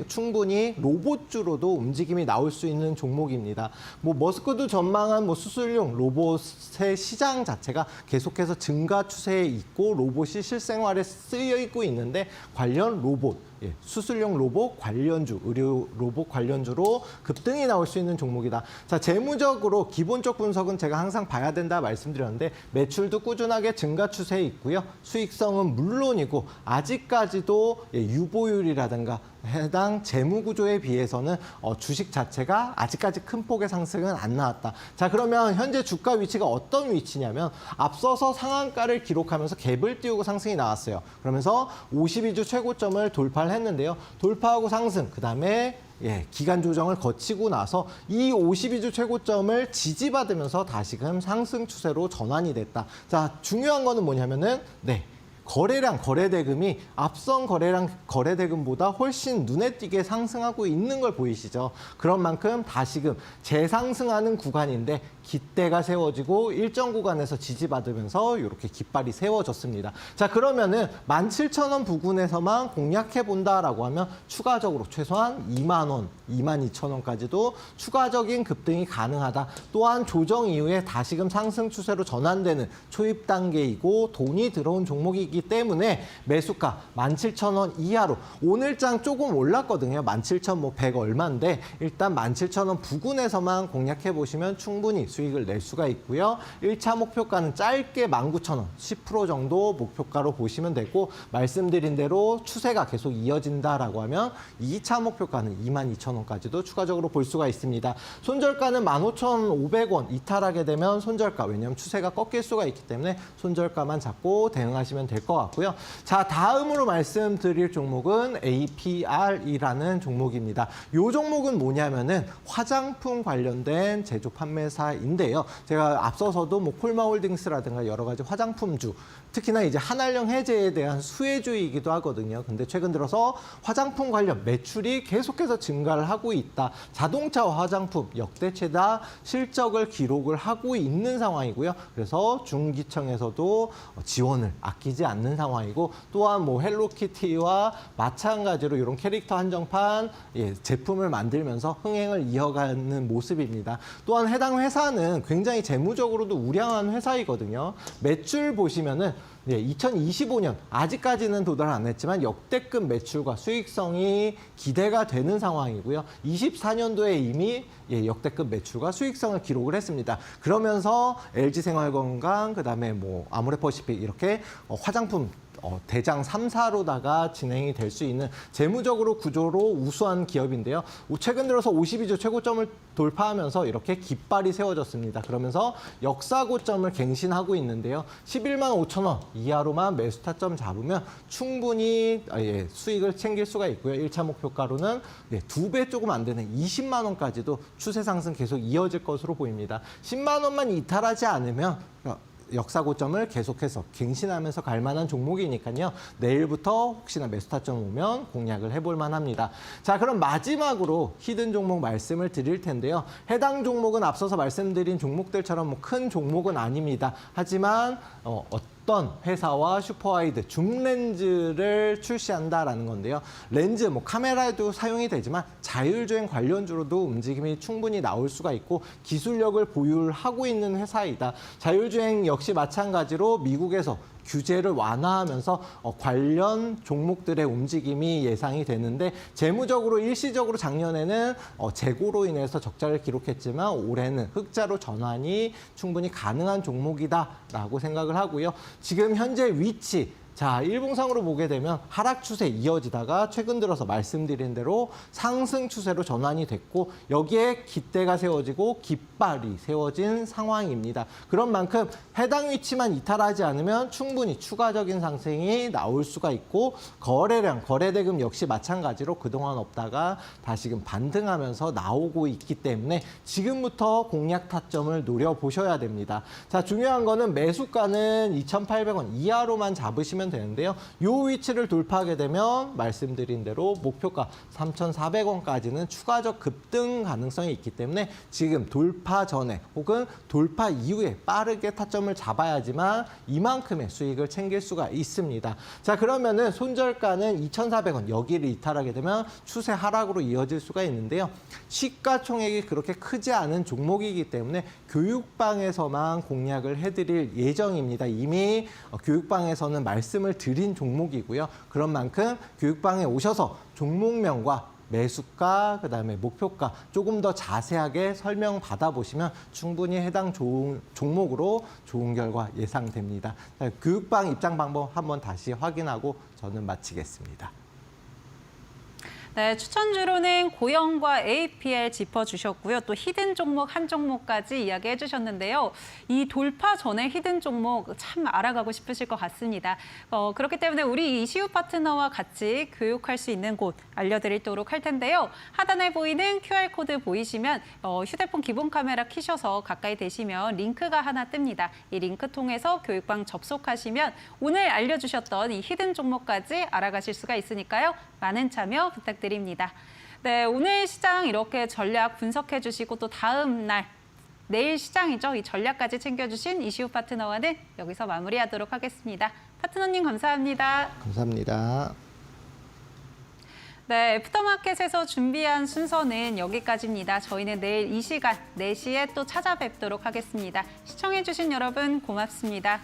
[SPEAKER 3] 충분히 로봇주로도 움직임이 나올 수 있는 종목입니다. 머스크도 전망한 수술용 로봇의 시장 자체가 계속해서 증가 추세에 있고 로봇이 실생활에 쓰이고 있는데 관련 로봇, 수술용 로봇 관련주, 의료 로봇 관련주로 급등이 나올 수 있는 종목이다. 자, 재무적으로 기본적 분석은 제가 항상 봐야 된다 말씀드렸는데 매출도 꾸준하게 증가 추세에 있고요. 수익성은 물론이고 아직까지도 유보율이라든가 해당 재무 구조에 비해서는 주식 자체가 아직까지 큰 폭의 상승은 안 나왔다. 자, 그러면 현재 주가 위치가 어떤 위치냐면 앞서서 상한가를 기록하면서 갭을 띄우고 상승이 나왔어요. 그러면서 52주 최고점을 돌파를 했는데요. 돌파하고 상승, 그다음에 기간 조정을 거치고 나서 이 52주 최고점을 지지받으면서 다시금 상승 추세로 전환이 됐다. 자, 중요한 거는 뭐냐면은 거래량, 거래대금이 앞선 거래대금보다 훨씬 눈에 띄게 상승하고 있는 걸 보이시죠? 그런 만큼 다시금 재상승하는 구간인데 깃대가 세워지고 일정 구간에서 지지받으면서 이렇게 깃발이 세워졌습니다. 자, 그러면은 17,000원 부근에서만 공략해 본다라고 하면 추가적으로 최소한 2만 원, 22,000원까지도 추가적인 급등이 가능하다. 또한 조정 이후에 다시금 상승 추세로 전환되는 초입 단계이고 돈이 들어온 종목이기 때문에 매수가 17,000원 이하로 오늘장 조금 올랐거든요. 17,100 얼마인데 일단 17,000원 부근에서만 공략해 보시면 충분히 수익을 낼 수가 있고요. 1차 목표가는 짧게 19,000원, 10% 정도 목표가로 보시면 되고 말씀드린 대로 추세가 계속 이어진다라고 하면 2차 목표가는 22,000원까지도 추가적으로 볼 수가 있습니다. 손절가는 15,500원 이탈하게 되면 손절가, 왜냐하면 추세가 꺾일 수가 있기 때문에 손절가만 잡고 대응하시면 될 될 것 같고요. 자, 다음으로 말씀드릴 종목은 APR이라는 종목입니다. 이 종목은 뭐냐면은 화장품 관련된 제조 판매사인데요. 제가 앞서서도 뭐 콜마홀딩스라든가 여러 가지 화장품주, 특히나 이제 한알령 해제에 대한 수혜주이기도 하거든요. 근데 최근 들어서 화장품 관련 매출이 계속해서 증가를 하고 있다. 자동차와 화장품 역대 최다 실적을 기록을 하고 있는 상황이고요. 그래서 중기청에서도 지원을 아끼지 않는 상황이고, 또한 뭐 헬로키티와 마찬가지로 이런 캐릭터 한정판 제품을 만들면서 흥행을 이어가는 모습입니다. 또한 해당 회사는 굉장히 재무적으로도 우량한 회사이거든요. 매출 보시면은 2025년 아직까지는 도달 안 했지만 역대급 매출과 수익성이 기대가 되는 상황이고요. 24년도에 이미 역대급 매출과 수익성을 기록을 했습니다. 그러면서 LG생활건강, 그다음에 뭐 아모레퍼시픽 이렇게 화장품 대장 3사로다가 진행이 될 수 있는 재무적으로 구조로 우수한 기업인데요. 최근 들어서 52주 최고점을 돌파하면서 이렇게 깃발이 세워졌습니다. 그러면서 역사 고점을 갱신하고 있는데요. 11만 5천 원 이하로만 매수 타점 잡으면 충분히 수익을 챙길 수가 있고요. 1차 목표가로는 2배 조금 안 되는 20만 원까지도 추세 상승 계속 이어질 것으로 보입니다. 10만 원만 이탈하지 않으면 역사 고점을 계속해서 갱신하면서 갈 만한 종목이니까요. 내일부터 혹시나 매수 타점 오면 공략을 해볼 만합니다. 자, 그럼 마지막으로 히든 종목 말씀을 드릴 텐데요. 해당 종목은 앞서서 말씀드린 종목들처럼 뭐 큰 종목은 아닙니다. 하지만 어떤 회사와 슈퍼와이드 줌 렌즈를 출시한다라는 건데요. 렌즈, 뭐 카메라에도 사용이 되지만 자율주행 관련주로도 움직임이 충분히 나올 수가 있고 기술력을 보유하고 있는 회사이다. 자율주행 역시 마찬가지로 미국에서 규제를 완화하면서 관련 종목들의 움직임이 예상이 되는데, 재무적으로 일시적으로 작년에는 재고로 인해서 적자를 기록했지만 올해는 흑자로 전환이 충분히 가능한 종목이다라고 생각을 하고요. 지금 현재 위치, 자, 일봉상으로 보게 되면 하락 추세 이어지다가 최근 들어서 말씀드린 대로 상승 추세로 전환이 됐고, 여기에 깃대가 세워지고 깃발이 세워진 상황입니다. 그런 만큼 해당 위치만 이탈하지 않으면 충분히 추가적인 상승이 나올 수가 있고, 거래량, 거래대금 역시 마찬가지로 그동안 없다가 다시금 반등하면서 나오고 있기 때문에 지금부터 공략 타점을 노려보셔야 됩니다. 자, 중요한 거는 매수가는 2,800원 이하로만 잡으시면 되는데요. 이 위치를 돌파하게 되면 말씀드린 대로 목표가 3,400원까지는 추가적 급등 가능성이 있기 때문에 지금 돌파 전에 혹은 돌파 이후에 빠르게 타점을 잡아야지만 이만큼의 수익을 챙길 수가 있습니다. 자, 그러면은 손절가는 2,400원, 여기를 이탈하게 되면 추세 하락으로 이어질 수가 있는데요. 시가총액이 그렇게 크지 않은 종목이기 때문에 교육방에서만 공략을 해드릴 예정입니다. 이미 교육방에서는 말씀을 드린 종목이고요. 그런 만큼 교육방에 오셔서 종목명과 매수가, 그다음에 목표가 조금 더 자세하게 설명 받아보시면 충분히 해당 종목으로 좋은 결과 예상됩니다. 교육방 입장 방법 한번 다시 확인하고 저는 마치겠습니다.
[SPEAKER 2] 네, 추천주로는 고영과 APR 짚어주셨고요. 또 히든 종목 한 종목까지 이야기해 주셨는데요. 이 돌파 전에 히든 종목 참 알아가고 싶으실 것 같습니다. 그렇기 때문에 우리 이시우 파트너와 같이 교육할 수 있는 곳 알려드리도록 할 텐데요. 하단에 보이는 QR코드 보이시면 휴대폰 기본 카메라 켜셔서 가까이 대시면 링크가 하나 뜹니다. 이 링크 통해서 교육방 접속하시면 오늘 알려주셨던 이 히든 종목까지 알아가실 수가 있으니까요. 많은 참여 부탁드립니다. 네, 오늘 시장 이렇게 전략 분석해 주시고 또 다음 날 내일 시장이죠. 이 전략까지 챙겨주신 이시우 파트너와는 여기서 마무리하도록 하겠습니다. 파트너님 감사합니다.
[SPEAKER 3] 감사합니다.
[SPEAKER 2] 네, 애프터마켓에서 준비한 순서는 여기까지입니다. 저희는 내일 이 시간 4시에 또 찾아뵙도록 하겠습니다. 시청해 주신 여러분 고맙습니다.